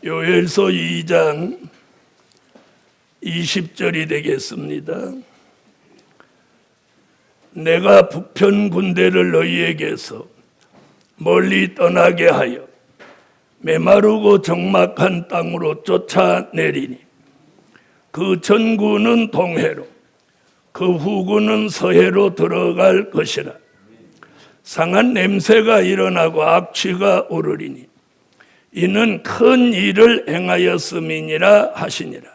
요엘서 2장 20절이 되겠습니다. 내가 북편 군대를 너희에게서 멀리 떠나게 하여 메마르고 적막한 땅으로 쫓아내리니 그 전구는 동해로 그 후구는 서해로 들어갈 것이라. 상한 냄새가 일어나고 악취가 오르리니 이는 큰 일을 행하였음이니라 하시니라.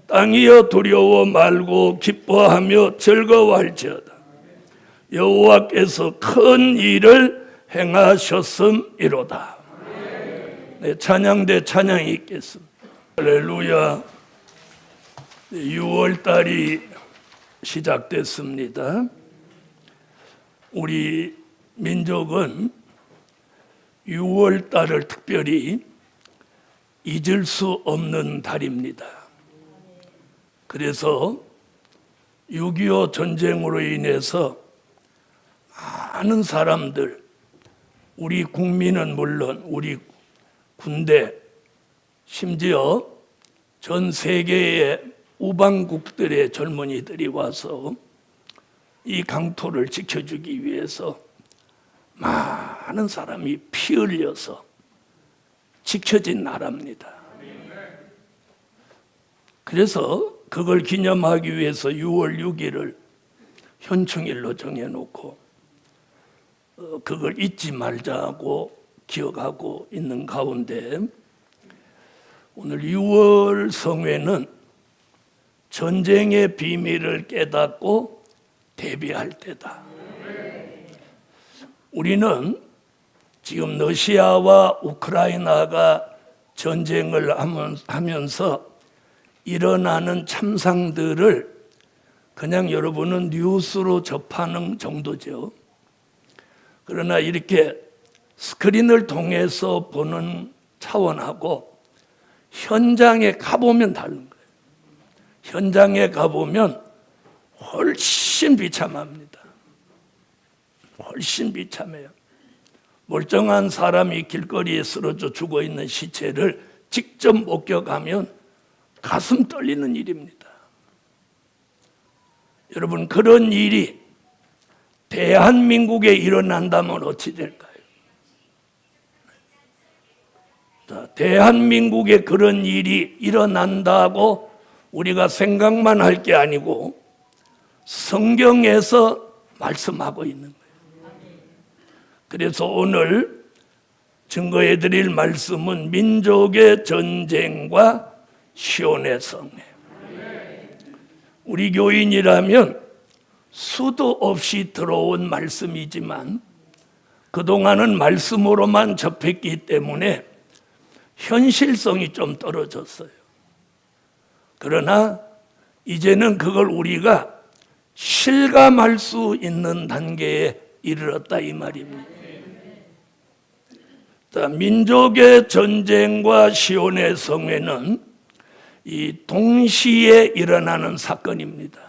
땅이여 두려워 말고 기뻐하며 즐거워할지어다. 여호와께서 큰 일을 행하셨음이로다. 네, 찬양대 찬양이 있겠습니다. 할렐루야. 6월달이 시작됐습니다. 우리 민족은 6월달을 특별히 잊을 수 없는 달입니다. 그래서 6.25 전쟁으로 인해서 많은 사람들, 우리 국민은 물론 우리 군대, 심지어 전 세계의 우방국들의 젊은이들이 와서 이 강토를 지켜주기 위해서 많은 사람이 피 흘려서 지켜진 나라입니다. 그래서 그걸 기념하기 위해서 6월 6일을 현충일로 정해놓고 그걸 잊지 말자고 기억하고 있는 가운데 오늘 6월 성회는 전쟁의 비밀을 깨닫고 대비할 때다. 우리는 지금 러시아와 우크라이나가 전쟁을 하면서 일어나는 참상들을 그냥 여러분은 뉴스로 접하는 정도죠. 그러나 이렇게 스크린을 통해서 보는 차원하고 현장에 가보면 다른 거예요. 현장에 가보면 훨씬 비참합니다. 훨씬 비참해요. 멀쩡한 사람이 길거리에 쓰러져 죽어있는 시체를 직접 목격하면 가슴 떨리는 일입니다. 여러분, 그런 일이 대한민국에 일어난다면 어찌 될까요? 자, 대한민국에 그런 일이 일어난다고 우리가 생각만 할 게 아니고 성경에서 말씀하고 있는 거예요. 그래서 오늘 증거해 드릴 말씀은 민족의 전쟁과 시온의 성회. 우리 교인이라면 수도 없이 들어온 말씀이지만 그동안은 말씀으로만 접했기 때문에 현실성이 좀 떨어졌어요. 그러나 이제는 그걸 우리가 실감할 수 있는 단계에 이르렀다 이 말입니다. 자, 민족의 전쟁과 시온의 성회는 이 동시에 일어나는 사건입니다.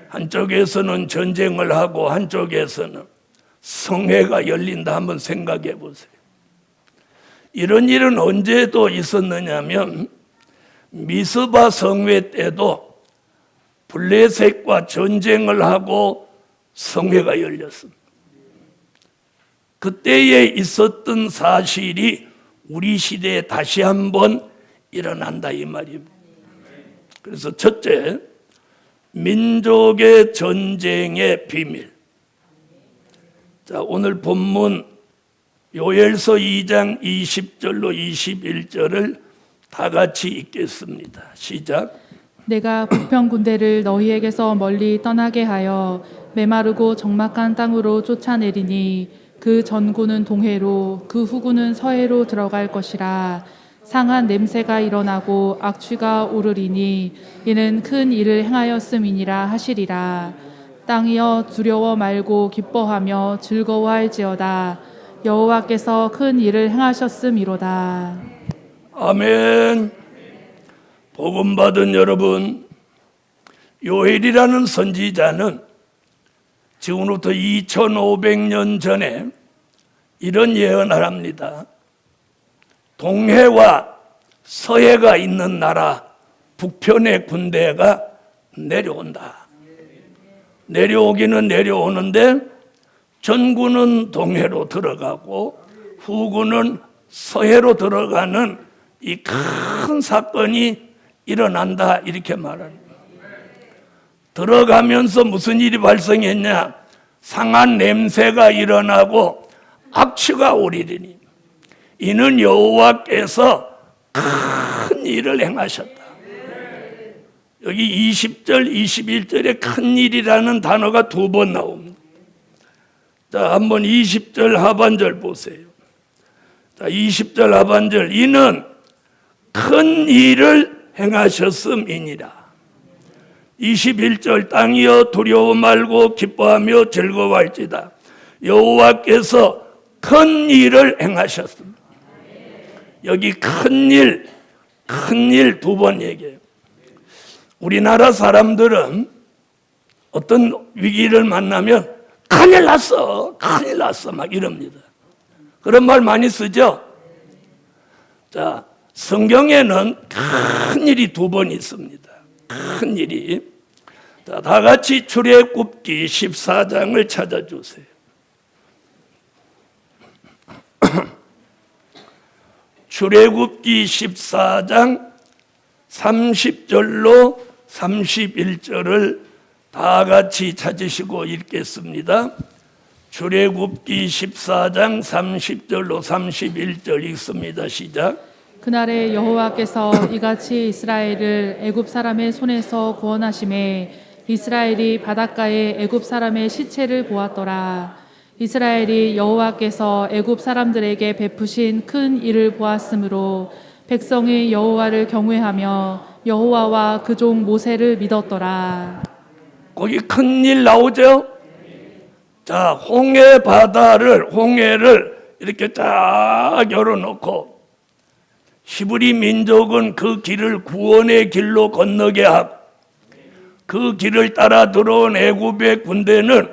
한쪽에서는 전쟁을 하고 한쪽에서는 성회가 열린다. 한번 생각해 보세요. 이런 일은 언제도 있었느냐면 미스바 성회 때도 블레셋과 전쟁을 하고 성회가 열렸습니다. 그때에 있었던 사실이 우리 시대에 다시 한번 일어난다 이 말입니다. 그래서 첫째, 민족의 전쟁의 비밀. 자, 오늘 본문 요엘서 2장 20절로 21절을 다 같이 읽겠습니다. 시작. 내가 북편 군대를 너희에게서 멀리 떠나게 하여 메마르고 적막한 땅으로 쫓아내리니 그 전구는 동해로 그 후구는 서해로 들어갈 것이라. 상한 냄새가 일어나고 악취가 오르리니 이는 큰 일을 행하였음이니라 하시리라. 땅이여 두려워 말고 기뻐하며 즐거워할지어다. 여호와께서 큰 일을 행하셨음이로다. 아멘. 복음 받은 여러분, 요엘이라는 선지자는 지금부터 2500년 전에 이런 예언을 합니다. 동해와 서해가 있는 나라 북편의 군대가 내려온다. 내려오기는 내려오는데 전군은 동해로 들어가고 후군은 서해로 들어가는 이 큰 사건이 일어난다, 이렇게 말합니다. 들어가면서 무슨 일이 발생했냐? 상한 냄새가 일어나고 악취가 오리리니 이는 여호와께서 큰 일을 행하셨다. 여기 20절, 21절에 큰 일이라는 단어가 2번 나옵니다. 자, 한번 20절 하반절 보세요. 자, 20절 하반절, 이는 큰 일을 행하셨음이니라. 21절, 땅이여 두려워 말고 기뻐하며 즐거워할지다. 여호와께서 큰 일을 행하셨습니다. 여기 큰 일 2번 얘기해요. 우리나라 사람들은 어떤 위기를 만나면 큰일 났어 막 이럽니다. 그런 말 많이 쓰죠? 자, 성경에는 큰 일이 2번 있습니다. 큰 일이. 자, 다 같이 출애굽기 14장을 찾아주세요. 출애굽기 14장 30절로 31절을 다 같이 찾으시고 읽겠습니다. 출애굽기 14장 30절로 31절 읽습니다. 시작. 그날에 여호와께서 이같이 이스라엘을 애굽 사람의 손에서 구원하심에 이스라엘이 바닷가에 애굽 사람의 시체를 보았더라. 이스라엘이 여호와께서 애굽 사람들에게 베푸신 큰 일을 보았으므로 백성이 여호와를 경외하며 여호와와 그 종 모세를 믿었더라. 거기 큰 일 나오죠? 자, 홍해를 이렇게 쫙 열어놓고 히브리 민족은 그 길을 구원의 길로 건너게 하고 그 길을 따라 들어온 애굽의 군대는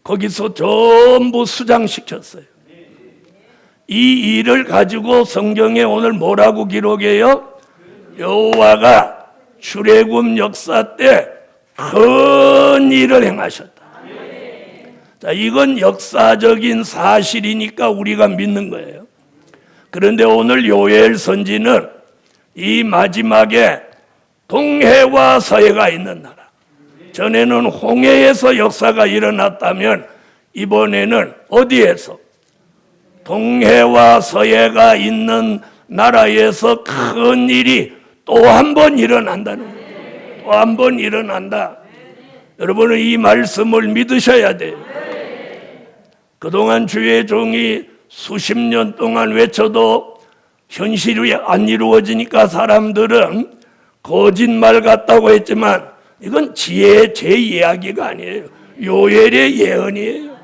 거기서 전부 수장시켰어요. 이 일을 가지고 성경에 오늘 뭐라고 기록해요? 여호와가 출애굽 역사 때 큰 일을 행하셨다. 자, 이건 역사적인 사실이니까 우리가 믿는 거예요. 그런데 오늘 요엘 선지는 이 마지막에 동해와 서해가 있는 나라, 전에는 홍해에서 역사가 일어났다면 이번에는 어디에서? 동해와 서해가 있는 나라에서 큰 일이 또 한 번 일어난다는 거예요. 또 한 번 일어난다. 여러분은 이 말씀을 믿으셔야 돼요. 그동안 주의 종이 수십 년 동안 외쳐도 현실이 안 이루어지니까 사람들은 거짓말 같다고 했지만 이건 제 이야기가 아니에요. 요엘의 예언이에요.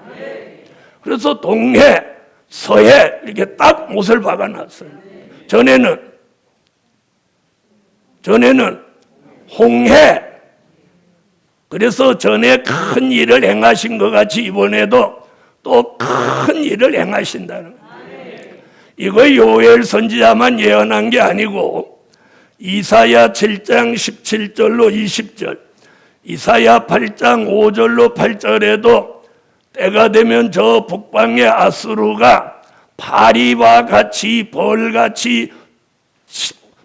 그래서 동해, 서해 이렇게 딱 못을 박아놨어요. 전에는 홍해. 그래서 전에 큰 일을 행하신 것 같이 이번에도 또 큰 일을 행하신다는 거예요. 이거 요엘 선지자만 예언한 게 아니고 이사야 7장 17절로 20절, 이사야 8장 5절로 8절에도 때가 되면 저 북방의 아수르가 파리와 같이 벌같이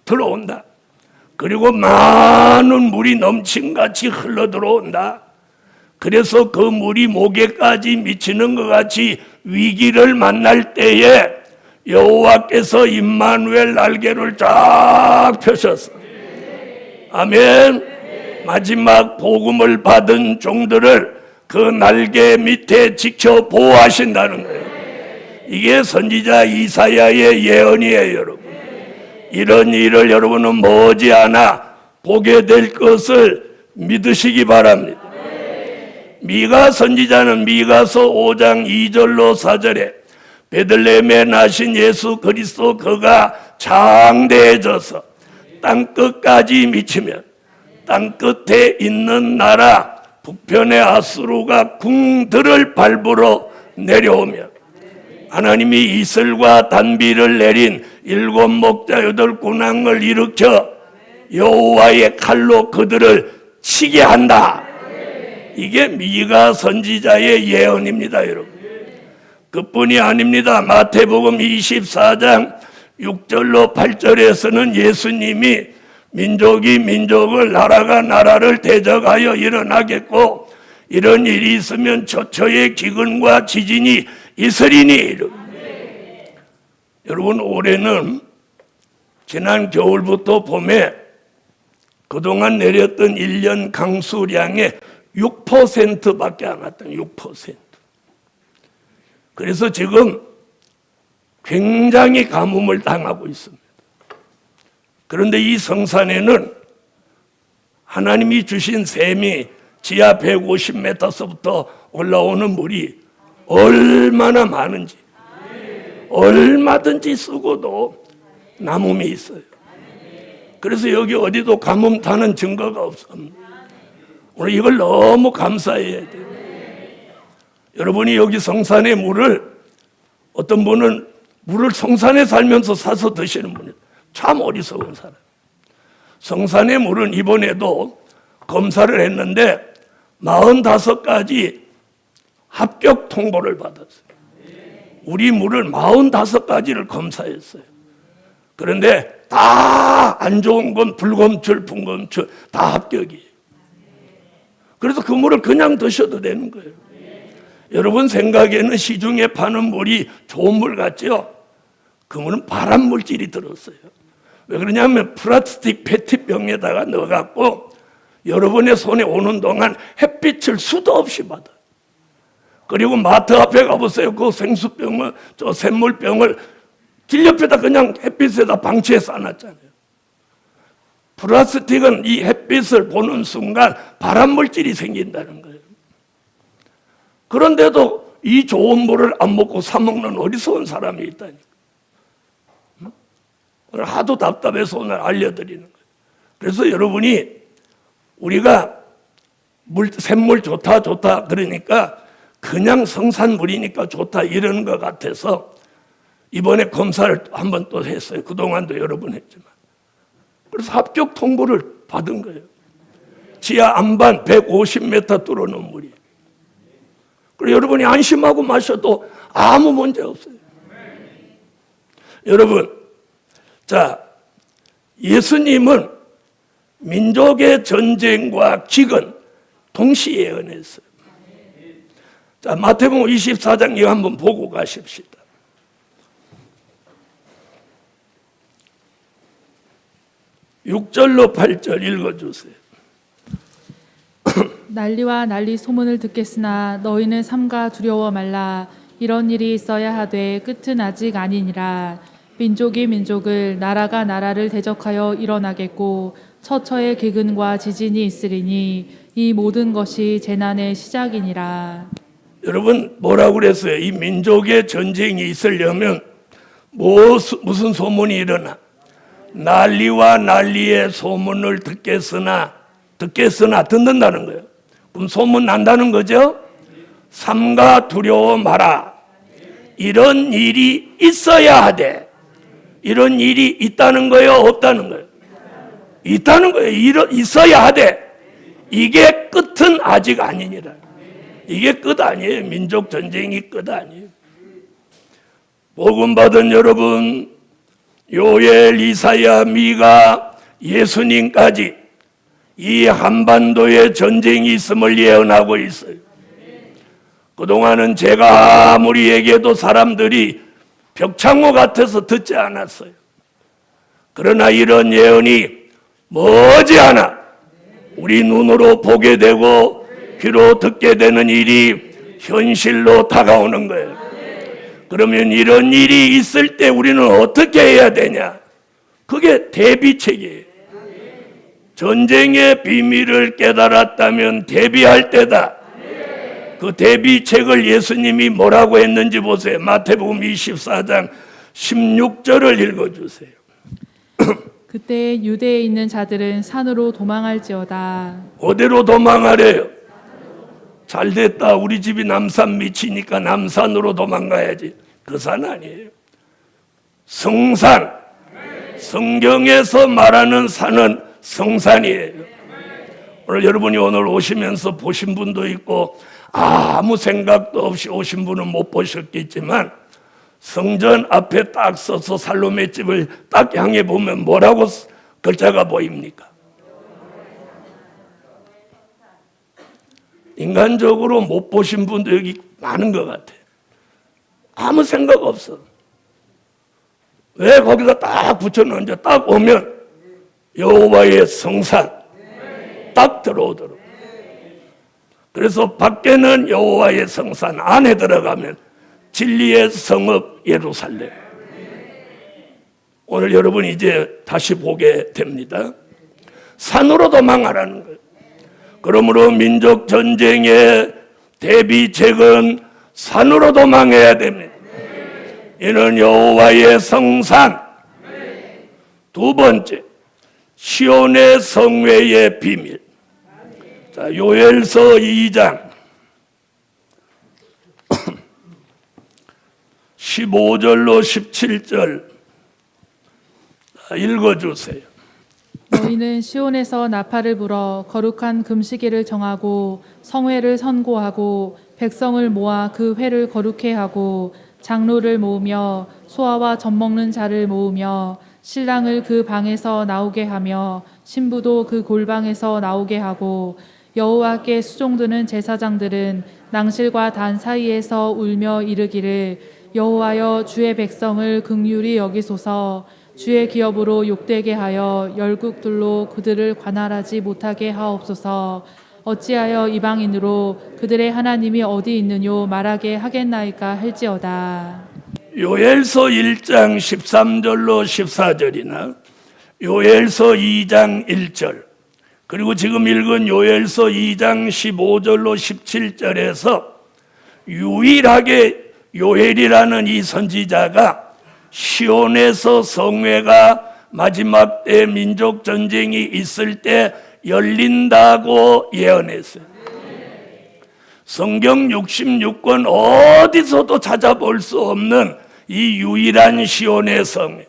들어온다. 그리고 많은 물이 넘친같이 흘러들어온다. 그래서 그 물이 목에까지 미치는 것 같이 위기를 만날 때에 여호와께서 임마누엘 날개를 쫙 펴셨어. 아멘. 마지막 복음을 받은 종들을 그 날개 밑에 지켜 보호하신다는 거예요. 이게 선지자 이사야의 예언이에요, 여러분. 이런 일을 여러분은 머지않아 보게 될 것을 믿으시기 바랍니다. 미가 선지자는 미가서 5장 2절로 4절에 베들레헴에 나신 예수 그리스도 그가 장대해져서 땅끝까지 미치면 땅끝에 있는 나라 북편의 아수르가 궁들을 밟으러 내려오면 하나님이 이슬과 단비를 내린 7 목자 8 군왕을 일으켜 여호와의 칼로 그들을 치게 한다. 이게 미가 선지자의 예언입니다, 여러분. 그뿐이 아닙니다. 마태복음 24장 6절로 8절에서는 예수님이 민족이 민족을, 나라가 나라를 대적하여 일어나겠고 이런 일이 있으면 초초의 기근과 지진이 있으리니. 여러분, 올해는 지난 겨울부터 봄에 그동안 내렸던 1년 강수량의 6%밖에 안 왔다. 6%. 그래서 지금 굉장히 가뭄을 당하고 있습니다. 그런데 이 성산에는 하나님이 주신 샘이 지하 150m서부터 올라오는 물이 얼마나 많은지, 얼마든지 쓰고도 남음이 있어요. 그래서 여기 어디도 가뭄 타는 증거가 없습니다. 오늘 이걸 너무 감사해야 돼요. 여러분이 여기 성산의 물을, 어떤 분은 물을 성산에 살면서 사서 드시는 분이 참 어리석은 사람. 성산의 물은 이번에도 검사를 했는데 45가지 합격 통보를 받았어요. 우리 물을 45가지를 검사했어요. 그런데 다 안 좋은 건 불검출, 분검출 다 합격이에요. 그래서 그 물을 그냥 드셔도 되는 거예요. 여러분 생각에는 시중에 파는 물이 좋은 물 같죠? 그 물은 발암 물질이 들었어요. 왜 그러냐면 플라스틱 페트병에다가 넣어갖고 여러분의 손에 오는 동안 햇빛을 수도 없이 받아요. 그리고 마트 앞에 가보세요. 그 생수병을, 저 샘물병을 길 옆에다 그냥 햇빛에다 방치해 쌓아놨잖아요. 플라스틱은 이 햇빛을 보는 순간 발암물질이 생긴다는 거예요. 그런데도 이 좋은 물을 안 먹고 사 먹는 어리석은 사람이 있다니까. 오늘 하도 답답해서 오늘 알려드리는 거예요. 그래서 여러분이 우리가 샘물 좋다 그러니까 그냥 성산물이니까 좋다 이러는 것 같아서 이번에 검사를 한번 또 했어요. 그동안도 여러 번 했지만. 그래서 합격 통보를 받은 거예요. 지하 안반 150m 뚫어놓은 물이. 그리고 여러분이 안심하고 마셔도 아무 문제 없어요. 여러분, 자, 예수님은 민족의 전쟁과 기근 동시에 예언했어요. 자, 마태복음 24장 이거 한번 보고 가십시다. (6절로) (8절) 읽어주세요. 난리와 난리 소문을 듣겠으나 너희는 삼가 두려워 말라. 이런 일이 있어야 하되 끝은 아직 아니니라. 민족이 민족을, 나라가 나라를 대적하여 일어나겠고 처처의 기근과 지진이 있으리니 이 모든 것이 재난의 시작이니라. 여러분 뭐라고 그랬어요? 이 민족의 전쟁이 있으려면 무슨 소문이 일어나? 난리와 난리의 소문을 듣겠으나 듣는다는 거예요. 그럼 소문 난다는 거죠? 삼가 두려워 마라. 이런 일이 있어야 하되. 이런 일이 있다는 거예요? 없다는 거예요? 있다는 거예요. 있어야 하되. 이게 끝은 아직 아니니라. 이게 끝 아니에요. 민족 전쟁이 끝 아니에요. 복음 받은 여러분, 요엘, 이사야, 미가, 예수님까지 이 한반도에 전쟁이 있음을 예언하고 있어요. 그동안은 제가 아무리 얘기해도 사람들이 벽창호 같아서 듣지 않았어요. 그러나 이런 예언이 머지않아 우리 눈으로 보게 되고 귀로 듣게 되는 일이 현실로 다가오는 거예요. 그러면 이런 일이 있을 때 우리는 어떻게 해야 되냐? 그게 대비책이에요. 전쟁의 비밀을 깨달았다면 대비할 때다. 그 대비책을 예수님이 뭐라고 했는지 보세요. 마태복음 24장 16절을 읽어주세요. 그때 유대에 있는 자들은 산으로 도망할지어다. 어디로 도망하래요? 잘됐다. 우리 집이 남산 밑이니까 남산으로 도망가야지. 그 산 아니에요. 성산. 성경에서 말하는 산은 성산이에요. 오늘 여러분이 오늘 오시면서 보신 분도 있고 아무 생각도 없이 오신 분은 못 보셨겠지만 성전 앞에 딱 서서 살로메 집을 딱 향해 보면 뭐라고 글자가 보입니까? 인간적으로 못 보신 분도 여기 많은 것 같아요. 아무 생각 없어. 왜 거기다 딱 붙여놓은지 딱 오면 여호와의 성산 딱 들어오도록. 그래서 밖에는 여호와의 성산, 안에 들어가면 진리의 성읍 예루살렘. 오늘 여러분 이제 다시 보게 됩니다. 산으로 도망하라는 거예요. 그러므로 민족 전쟁의 대비책은 산으로 도망해야 됩니다. 이는 여호와의 성산. 두 번째, 시온의 성회의 비밀. 자, 요엘서 2장 15절로 17절 읽어주세요. 너희는 시온에서 나팔을 불어 거룩한 금시기를 정하고 성회를 선고하고 백성을 모아 그 회를 거룩해 하고 장로를 모으며 소아와 젖 먹는 자를 모으며 신랑을 그 방에서 나오게 하며 신부도 그 골방에서 나오게 하고 여호와께 수종드는 제사장들은 낭실과 단 사이에서 울며 이르기를 여호와여 주의 백성을 긍휼히 여기소서. 주의 기업으로 욕되게 하여 열국들로 그들을 관할하지 못하게 하옵소서. 어찌하여 이방인으로 그들의 하나님이 어디 있느뇨 말하게 하겠나이까 할지어다. 요엘서 1장 13절로 14절이나 요엘서 2장 1절 그리고 지금 읽은 요엘서 2장 15절로 17절에서 유일하게 요엘이라는 이 선지자가 시온에서 성회가 마지막 때 민족 전쟁이 있을 때 열린다고 예언했어요. 성경 66권 어디서도 찾아볼 수 없는 이 유일한 시온의 성회.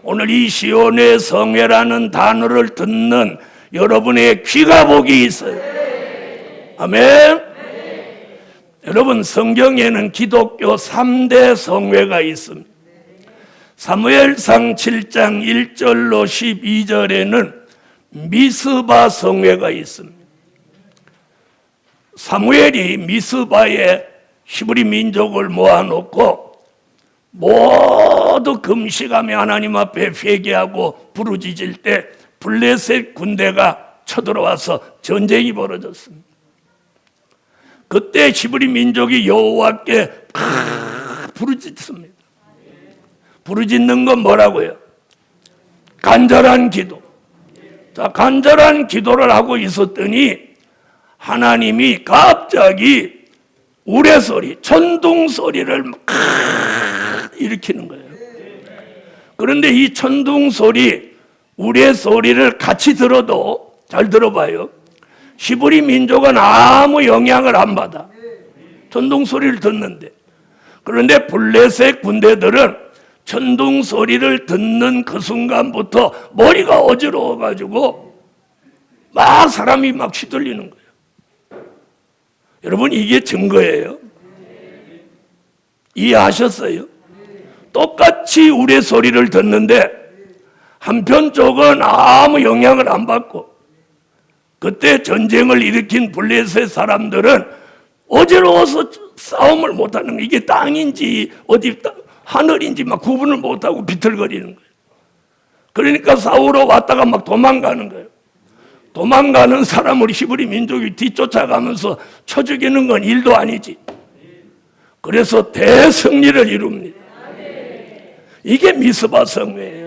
오늘 이 시온의 성회라는 단어를 듣는 여러분의 귀가 복이 있어요. 아멘. 여러분, 성경에는 기독교 3대 성회가 있습니다. 사무엘상 7장 1절로 12절에는 미스바 성회가 있습니다. 사무엘이 미스바에 히브리 민족을 모아놓고 모두 금식하며 하나님 앞에 회개하고 부르짖을 때 블레셋 군대가 쳐들어와서 전쟁이 벌어졌습니다. 그때 히브리 민족이 여호와께 부르짖습니다. 부르짖는 건 뭐라고요? 간절한 기도. 자, 간절한 기도를 하고 있었더니 하나님이 갑자기 우레소리, 천둥소리를 막 일으키는 거예요. 그런데 이 천둥소리, 우레소리를 같이 들어도 잘 들어봐요. 히브리 민족은 아무 영향을 안 받아. 천둥소리를 듣는데. 그런데 블레셋 군대들은 천둥소리를 듣는 그 순간부터 머리가 어지러워가지고 막 사람이 막 휘둘리는 거예요. 여러분, 이게 증거예요. 이해하셨어요? 똑같이 우리의 소리를 듣는데 한편 쪽은 아무 영향을 안 받고 그때 전쟁을 일으킨 블레셋 사람들은 어지러워서 싸움을 못하는 거예요. 이게 땅인지 어디 하늘인지 막 구분을 못하고 비틀거리는 거예요. 그러니까 싸우러 왔다가 막 도망가는 거예요. 도망가는 사람을 히브리 민족이 뒤쫓아가면서 쳐 죽이는 건 일도 아니지. 그래서 대승리를 이룹니다. 이게 미스바 성회예요.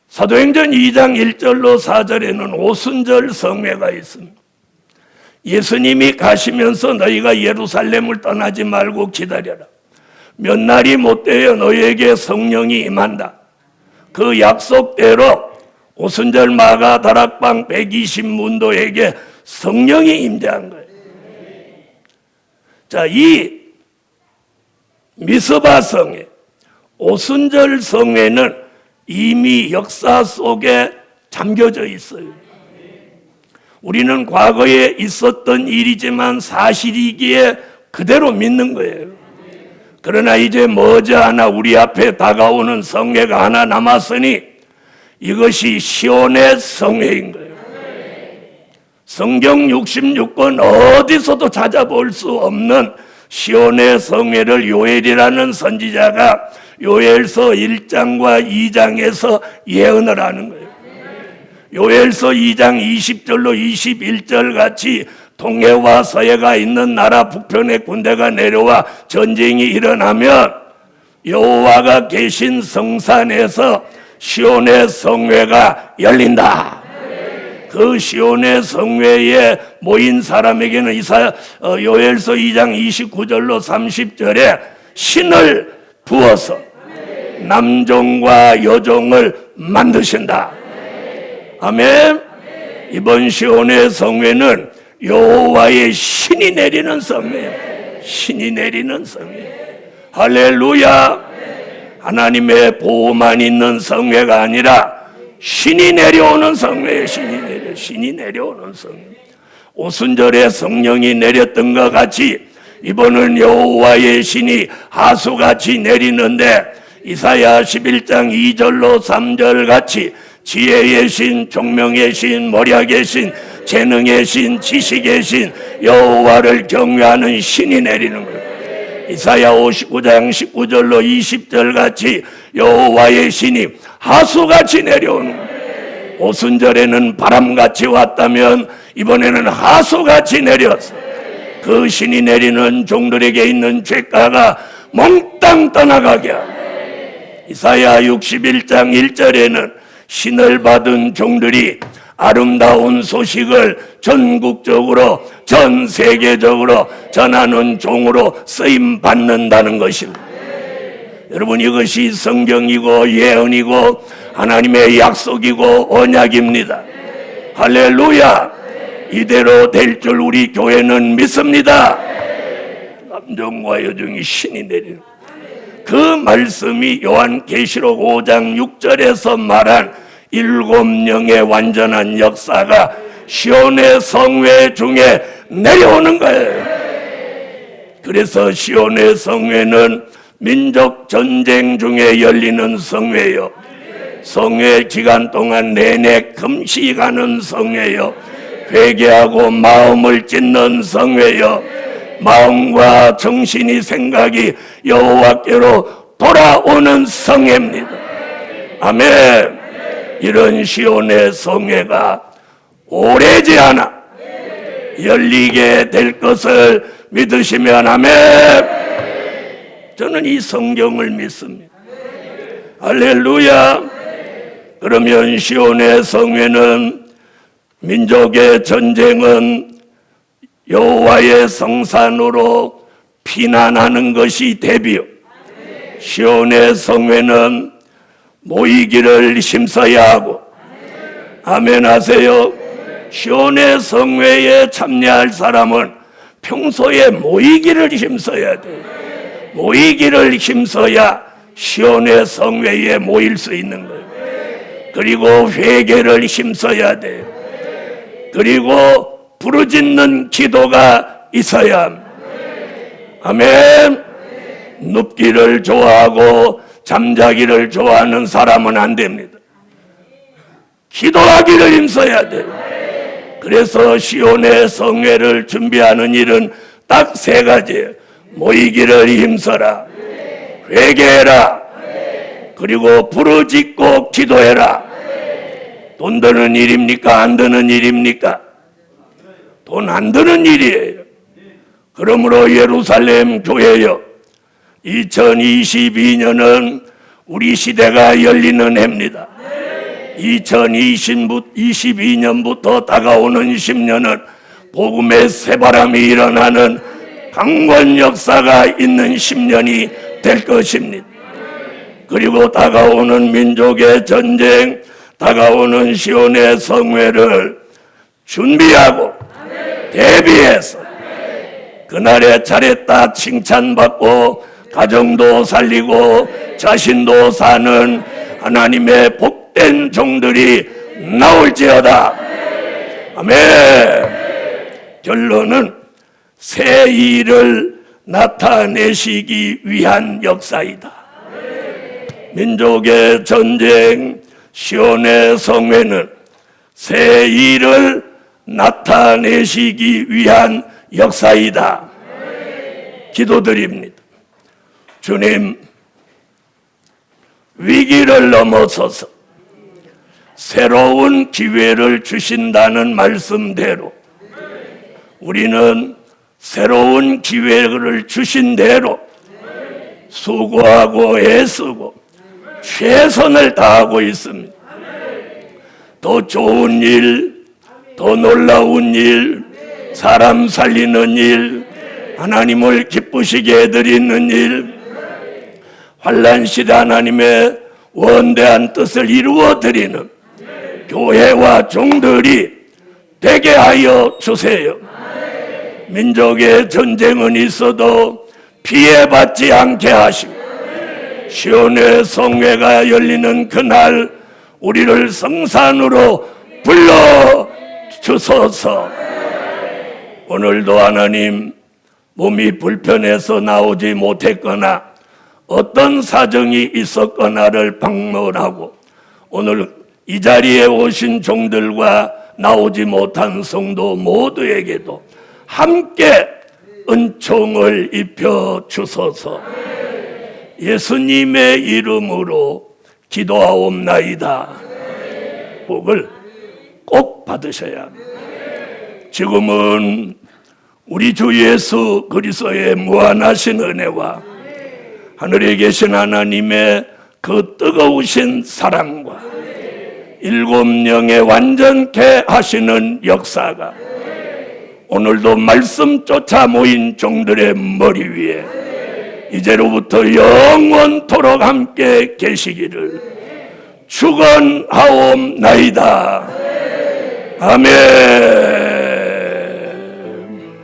사도행전 2장 1절로 4절에는 오순절 성회가 있습니다. 예수님이 가시면서 너희가 예루살렘을 떠나지 말고 기다려라. 몇 날이 못되어 너희에게 성령이 임한다. 그 약속대로 오순절 마가 다락방 120문도에게 성령이 임재한 거예요. 자, 이 미스바 성회, 오순절 성회는 이미 역사 속에 잠겨져 있어요. 우리는 과거에 있었던 일이지만 사실이기에 그대로 믿는 거예요. 그러나 이제 머지않아 우리 앞에 다가오는 성회가 하나 남았으니 이것이 시온의 성회인 거예요. 성경 66권 어디서도 찾아볼 수 없는 시온의 성회를 요엘이라는 선지자가 요엘서 1장과 2장에서 예언을 하는 거예요. 요엘서 2장 20절로 21절 같이 동해와 서해가 있는 나라 북편의 군대가 내려와 전쟁이 일어나면 여호와가 계신 성산에서 시온의 성회가 열린다. 그 시온의 성회에 모인 사람에게는 요엘서 2장 29절로 30절에 신을 부어서 남종과 여종을 만드신다. 아멘. 이번 시온의 성회는 여호와의 신이 내리는 성회예요. 신이 내리는 성회. 할렐루야. 하나님의 보호만 있는 성회가 아니라 신이 내려오는 성회예요. 신이 내려오는 성회. 오순절에 성령이 내렸던 것 같이 이번은 여호와의 신이 하수같이 내리는데 이사야 11장 2절로 3절 같이 지혜의 신, 총명의 신, 모략의 신, 재능의 신, 지식의 신, 여호와를 경외하는 신이 내리는 거예요. 이사야 59장 19절로 20절 같이 여호와의 신이 하수같이 내려오는 거예요. 오순절에는 바람같이 왔다면 이번에는 하수같이 내렸어. 그 신이 내리는 종들에게 있는 죄가가 몽땅 떠나가게 하고, 이사야 61장 1절에는 신을 받은 종들이 아름다운 소식을 전국적으로 전 세계적으로 전하는 종으로 쓰임 받는다는 것입니다. 여러분, 이것이 성경이고 예언이고 하나님의 약속이고 언약입니다. 할렐루야. 이대로 될 줄 우리 교회는 믿습니다. 남종과 여종이 신이 내리는 그 말씀이 요한계시록 5장 6절에서 말한 7명의 완전한 역사가 시온의 성회 중에 내려오는 거예요. 그래서 시온의 성회는 민족 전쟁 중에 열리는 성회요, 성회 기간 동안 내내 금식하는 성회요, 회개하고 마음을 찢는 성회요, 마음과 정신이 생각이 여호와께로 돌아오는 성회입니다. 아멘. 이런 시온의 성회가 오래지 않아 열리게 될 것을 믿으시면 아멘. 저는 이 성경을 믿습니다. 할렐루야. 그러면 시온의 성회는, 민족의 전쟁은 여호와의 성산으로 피난하는 것이 대비요, 시온의 성회는 모이기를 힘써야 하고, 아멘 하세요. 시온의 성회에 참여할 사람은 평소에 모이기를 힘써야 돼요. 모이기를 힘써야 시온의 성회에 모일 수 있는 거예요. 그리고 회개를 힘써야 돼요. 그리고 부르짖는 기도가 있어야 합니다. 아멘. 눕기를 좋아하고 잠자기를 좋아하는 사람은 안 됩니다. 기도하기를 힘써야 돼요. 그래서 시온의 성회를 준비하는 일은 딱 3가지예요. 모이기를 힘써라, 회개해라, 그리고 부르짖고 기도해라. 돈 드는 일입니까? 안 드는 일입니까? 돈 안 드는 일이에요. 그러므로 예루살렘 교회여, 2022년은 우리 시대가 열리는 해입니다. 2022년부터 다가오는 10년은 복음의 새바람이 일어나는 강권 역사가 있는 10년이 될 것입니다. 그리고 다가오는 민족의 전쟁, 다가오는 시온의 성회를 준비하고 대비해서 그날에 잘했다 칭찬받고 가정도 살리고 자신도 사는 하나님의 복된 종들이 나올지어다. 아멘. 결론은 새 일을 나타내시기 위한 역사이다. 민족의 전쟁 시온의 성회는 새 일을 나타내시기 위한 역사이다. 기도드립니다. 주님, 위기를 넘어서서 새로운 기회를 주신다는 말씀대로 우리는 새로운 기회를 주신 대로 수고하고 애쓰고 최선을 다하고 있습니다. 더 좋은 일, 더 놀라운 일, 사람 살리는 일, 하나님을 기쁘시게 해드리는 일, 환난 시대 하나님의 원대한 뜻을 이루어드리는 교회와 종들이 되게 하여 주세요. 민족의 전쟁은 있어도 피해받지 않게 하시고 시온의 성회가 열리는 그날 우리를 성산으로 불러 주소서. 오늘도 하나님 몸이 불편해서 나오지 못했거나 어떤 사정이 있었거나를 방문하고 오늘 이 자리에 오신 종들과 나오지 못한 성도 모두에게도 함께 은총을 입혀 주소서. 예수님의 이름으로 기도하옵나이다. 복을 꼭 받으셔야 합니다. 지금은 우리 주 예수 그리스도의 무한하신 은혜와 하늘에 계신 하나님의 그 뜨거우신 사랑과 일곱 영에 완전케 하시는 역사가 오늘도 말씀 쫓아 모인 종들의 머리 위에 이제로부터 영원토록 함께 계시기를 축원하옵나이다. 아멘.